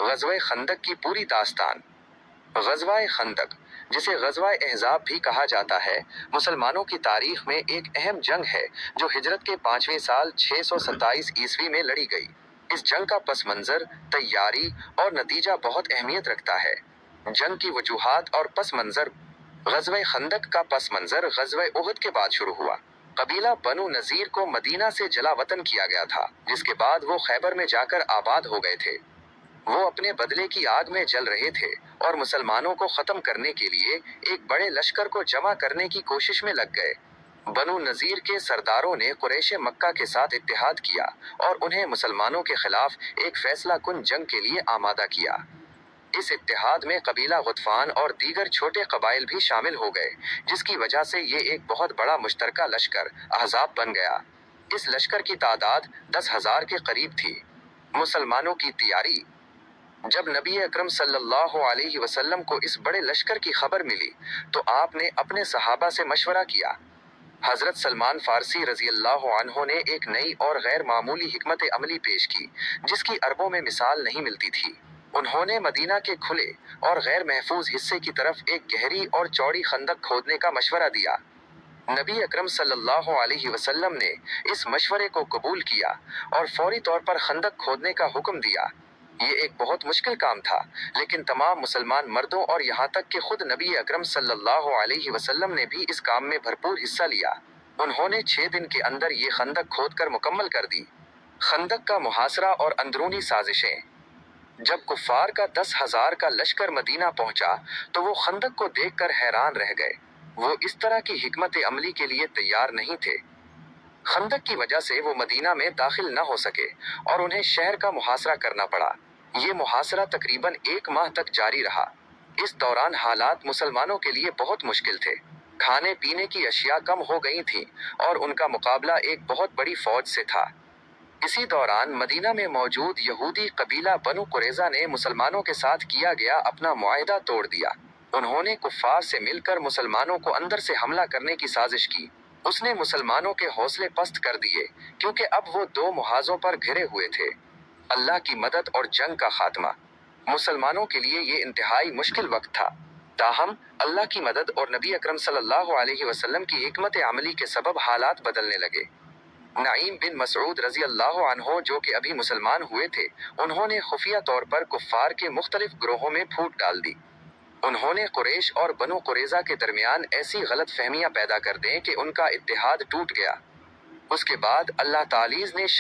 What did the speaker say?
غزوہ خندق کی پوری داستان۔ غزوہ خندق، جسے غزوہ احزاب بھی کہا جاتا ہے، مسلمانوں کی تاریخ میں ایک اہم جنگ ہے جو ہجرت کے 5ویں سال 627 عیسوی میں لڑی گئی۔ اس جنگ کا پس منظر، تیاری اور نتیجہ بہت اہمیت رکھتا ہے۔ جنگ کی وجوہات اور پس منظر۔ غزوہ خندق کا پس منظر غزوہ احد کے بعد شروع ہوا۔ قبیلہ بنو نذیر کو مدینہ سے جلا وطن کیا گیا تھا، جس کے بعد وہ خیبر میں جا کر آباد ہو گئے تھے۔ وہ اپنے بدلے کی آگ میں جل رہے تھے اور مسلمانوں کو ختم کرنے کے لیے ایک بڑے لشکر کو جمع کرنے کی کوشش میں لگ گئے۔ بنو نذیر کے سرداروں نے قریش مکہ کے ساتھ اتحاد کیا اور انہیں مسلمانوں کے خلاف ایک فیصلہ کن جنگ کے لیے آمادہ کیا۔ اس اتحاد میں قبیلہ غطفان اور دیگر چھوٹے قبائل بھی شامل ہو گئے، جس کی وجہ سے یہ ایک بہت بڑا مشترکہ لشکر احزاب بن گیا۔ اس لشکر کی تعداد 10,000 کے قریب تھی۔ مسلمانوں کی تیاری۔ جب نبی اکرم صلی اللہ علیہ وسلم کو اس بڑے لشکر کی خبر ملی تو آپ نے اپنے صحابہ سے مشورہ کیا۔ حضرت سلمان فارسی رضی اللہ عنہ نے ایک نئی اور غیر معمولی حکمت عملی پیش کی جس کی عربوں میں مثال نہیں ملتی تھی۔ انہوں نے مدینہ کے کھلے اور غیر محفوظ حصے کی طرف ایک گہری اور چوڑی خندق کھودنے کا مشورہ دیا۔ نبی اکرم صلی اللہ علیہ وسلم نے اس مشورے کو قبول کیا اور فوری طور پر خندق کھودنے کا حکم دیا۔ یہ ایک بہت مشکل کام تھا، لیکن تمام مسلمان مردوں اور یہاں تک کہ خود نبی اکرم صلی اللہ علیہ وسلم نے بھی اس کام میں بھرپور حصہ لیا۔ انہوں نے 6 دن کے اندر یہ خندق کھود کر مکمل کر دی۔ خندق کا محاصرہ اور اندرونی سازشیں۔ جب کفار کا 10,000 کا لشکر مدینہ پہنچا تو وہ خندق کو دیکھ کر حیران رہ گئے۔ وہ اس طرح کی حکمت عملی کے لیے تیار نہیں تھے۔ خندق کی وجہ سے وہ مدینہ میں داخل نہ ہو سکے اور انہیں شہر کا محاصرہ کرنا پڑا۔ یہ محاصرہ تقریباً 1 ماہ تک جاری رہا۔ اس دوران حالات مسلمانوں کے لیے بہت مشکل تھے۔ کھانے پینے کی اشیاء کم ہو گئی تھیں اور ان کا مقابلہ ایک بہت بڑی فوج سے تھا۔ اسی دوران مدینہ میں موجود یہودی قبیلہ بنو قریظہ نے مسلمانوں کے ساتھ کیا گیا اپنا معاہدہ توڑ دیا۔ انہوں نے کفار سے مل کر مسلمانوں کو اندر سے حملہ کرنے کی سازش کی۔ اس نے مسلمانوں کے حوصلے پست کر دیے کیونکہ اب وہ 2 محاذوں پر گھرے ہوئے تھے۔ اللہ کی مدد اور جنگ کا خاتمہ۔ مسلمانوں کے لیے یہ انتہائی مشکل وقت تھا، تاہم اللہ کی مدد اور نبی اکرم صلی اللہ علیہ وسلم کی حکمت عملی کے سبب حالات بدلنے لگے۔ نعیم بن مسعود رضی اللہ عنہ جو کہ ابھی مسلمان ہوئے تھے، انہوں نے خفیہ طور پر کفار کے مختلف گروہوں میں پھوٹ ڈال دی۔ انہوں نے قریش اور بنو قریظہ کے درمیان ایسی غلط فہمیاں پیدا کر دیں کہ ان کا اتحاد ٹوٹ گیا۔ اس کے بعد اللہ تعالی نے